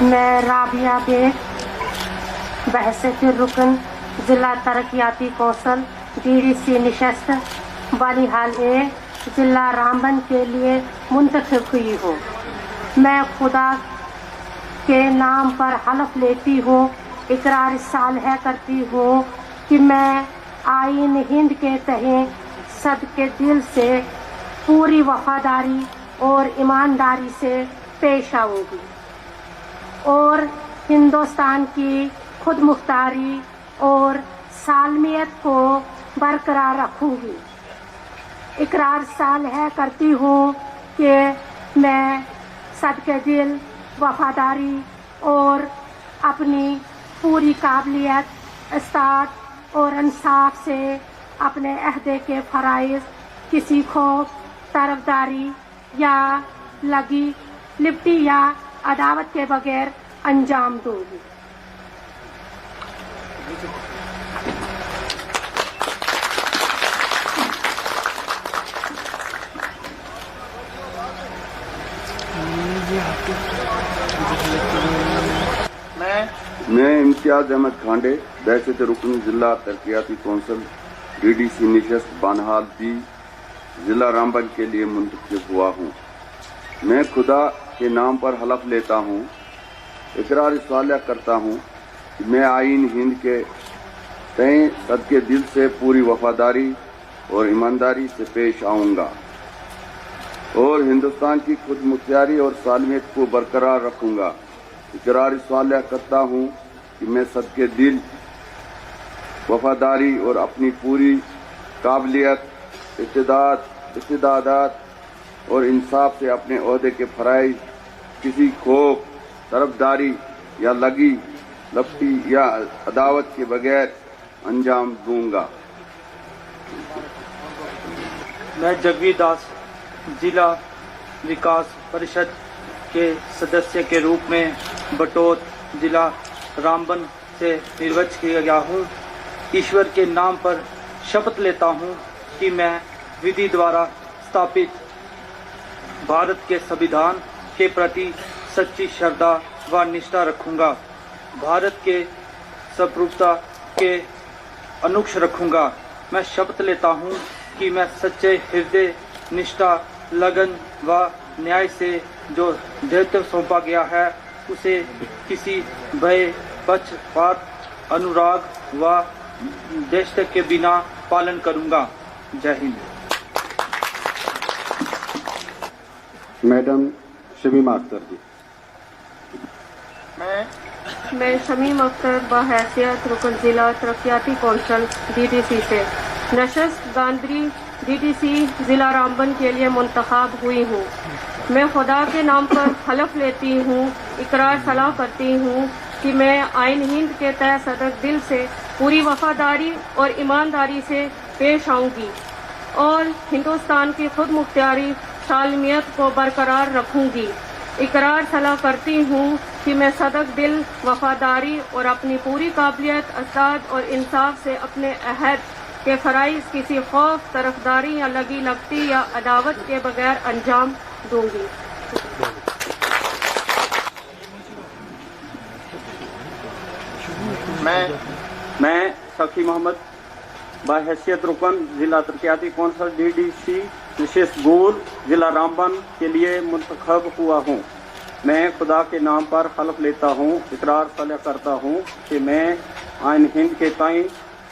میں رابعہ بیگ بحیثیت رکن ضلع ترقیاتی کونسل DDC نشست بانیحال اے ضلع رامبن کے لیے منتخب ہوئی ہوں۔ میں خدا کے نام پر حلف لیتی ہوں، اقرار صالح کرتی ہوں کہ میں آئین ہند کے تحت صدقے دل سے پوری وفاداری اور ایمانداری سے پیش آؤں گی اور ہندوستان کی خود مختاری اور سالمیت کو برقرار رکھوں گی۔ اقرار صالح کرتی ہوں کہ میں صدقے دل، وفاداری اور اپنی پوری قابلیت، استعداد اور انصاف سے اپنے عہدے کے فرائض کسی خوف، طرفداری یا لگی لپٹی یا عداوت کے بغیر انجام دوں گی۔ میں امتیاز احمد کھانڈے بحیثیت رکن ضلع ترقیاتی کونسل DDC نشست بانیحال B ضلع رامبن کے لیے منتخب ہوا ہوں۔ میں خدا کے نام پر حلف لیتا ہوں، اقرار صالح کرتا ہوں کہ میں آئین ہند کے تئیں صدقے دل سے پوری وفاداری اور ایمانداری سے پیش آؤں گا اور ہندوستان کی خود مختاری اور سالمیت کو برقرار رکھوں گا۔ اقرار صالح کرتا ہوں کہ میں صدقے دل، وفاداری اور اپنی پوری قابلیت، استعداد اور انصاف سے اپنے عہدے کے فرائض کسی خوف، طرفداری یا لگی لپٹی یا عداوت کے بغیر انجام دوں گا۔ میں جگوی داس ضلع وکاس پریشد کے سدسیہ کے روپ میں بٹوت ضلع رامبن سے نروچ کیا گیا ہوں۔ ایشور کے نام پر شپت لیتا ہوں کہ میں ودھی دوارا ستھاپت بھارت کے سنویدھان کے پرتی سچی شردا و نشٹھا رکھوں گا، بھارت کے سپروتا کے انوکش رکھوں گا۔ میں شپت لیتا ہوں کہ میں سچے ہردے، نشٹھا، لگن و نیائے سے جو دایتو سونپا گیا ہے اسے کسی بھے، پچھپات، انوراگ و دیشتا کے بنا پالن کروں گا۔ جے ہند۔ میڈم شمیم اختر جی۔ میں شمیم اختر بحیثیت رکن ضلع ترقیاتی کونسل DDC سے نشست گاندری DDC ضلع رامبن کے لیے منتخب ہوئی ہوں۔ میں خدا کے نام پر حلف لیتی ہوں، اقرار صلاح کرتی ہوں کہ میں آئین ہند کے تحت صدق دل سے پوری وفاداری اور ایمانداری سے پیش آؤں گی اور ہندوستان کی خود مختاری، سالمیت کو برقرار رکھوں گی۔ اقرار صلاح کرتی ہوں کہ میں صدق دل، وفاداری اور اپنی پوری قابلیت، استعداد اور انصاف سے اپنے عہد کے فرائض کسی خوف، طرفداری یا لگی لپٹی یا عداوت کے بغیر انجام دوں گی۔ میں سخی محمد بحیثیت رکن ضلع ترقیاتی کونسل DDC نشست گول ضلع رامبن کے لیے منتخب ہوا ہوں۔ میں خدا کے نام پر حلف لیتا ہوں، اقرار صالح کرتا ہوں کہ میں آئین ہند کے تئیں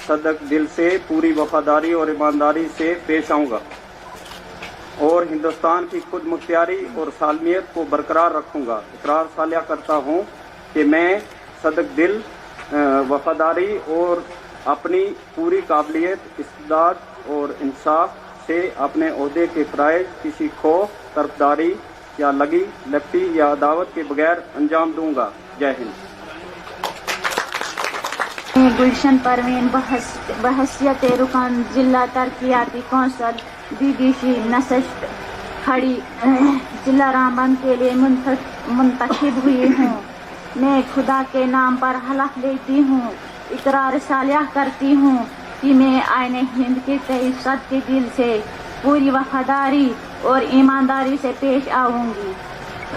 صدق دل سے پوری وفاداری اور ایمانداری سے پیش آؤں گا اور ہندوستان کی خود مختاری اور سالمیت کو برقرار رکھوں گا۔ اقرار صالح کرتا ہوں کہ میں صدق دل، وفاداری اور اپنی پوری قابلیت، استعداد اور انصاف سے اپنے عہدے کے فرائض کسی خوف، طرفداری یا لگی لپٹی یا عداوت کے بغیر انجام دوں گا۔ جے ہند۔ گلشن پروین بحیثیت رکن ضلع ترقیاتی کونسل DDC نشست کھڑی ضلع رامبن کے لیے منتخب ہوئی ہوں۔ میں خدا کے نام پر حلف لیتی ہوں، اقرار صالح کرتی ہوں کہ میں آئین ہند کے تحت صدقے دل سے پوری وفاداری اور ایمانداری سے پیش آؤں گی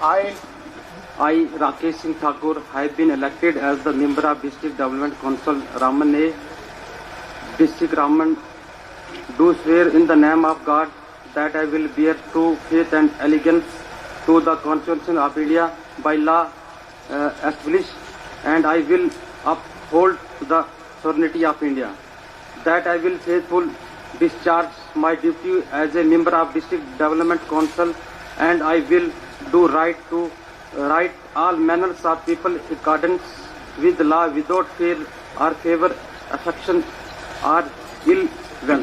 I, Rakesh Singh Thakur, have been elected as the member of District Development Council, Ramban A, District Ramban, do swear in the name of God that I will bear true faith and allegiance to the Constitution of India by law established, and I will uphold the sovereignty of India, that I will faithfully discharge my duty as a member of District Development Council, and I will do right to right all manners of people in accordance with law without fear or favor, affection or ill will.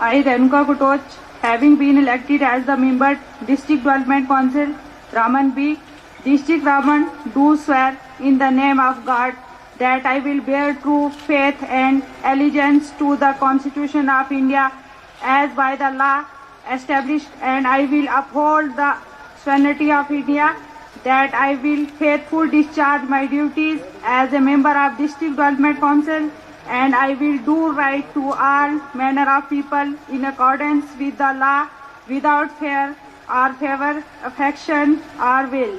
I, Renuka Kutoch, having been elected as the member District Development Council, Raman B, District Raman, do swear in the name of God that I will bear true faith and allegiance to the Constitution of India as by the law established, and I will uphold the sovereignty of India, that I will faithfully discharge my duties as a member of District Development Council, and I will do right to all manner of people in accordance with the law without fear or favor, affection or will.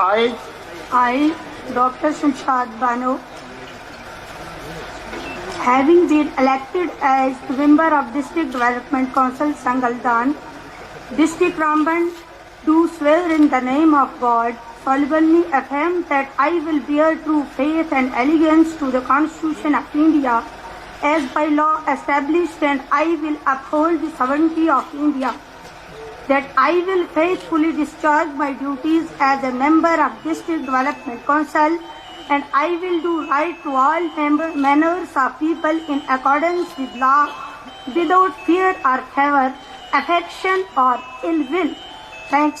I, Dr. Shamshad Bano, having been elected as member of District Development Council Sangaldan, District Ramban, do swear in the name of God, solemnly affirm that I will bear true faith and allegiance to the Constitution of India as by law established, and I will uphold the sovereignty of India, that I will faithfully discharge my duties as a member of District Development Council, and I will do right to all manners of people in accordance with law, without fear or favor, affection or ill will. Thanks.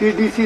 DDC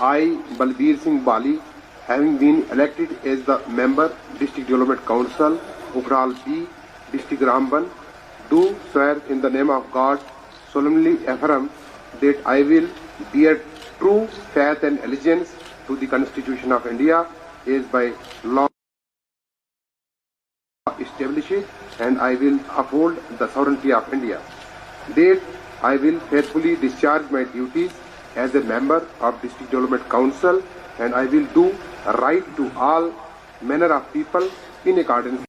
I, Balbir Singh Bali, having been elected as the member District Development Council, Ukral B, District Ramban, do swear in the name of God, solemnly affirm that I will bear true faith and allegiance to the Constitution of India as by law established, and I will uphold the sovereignty of India. That I will faithfully discharge my duties as a member of District Development Council, and I will do right to all manner of people in accordance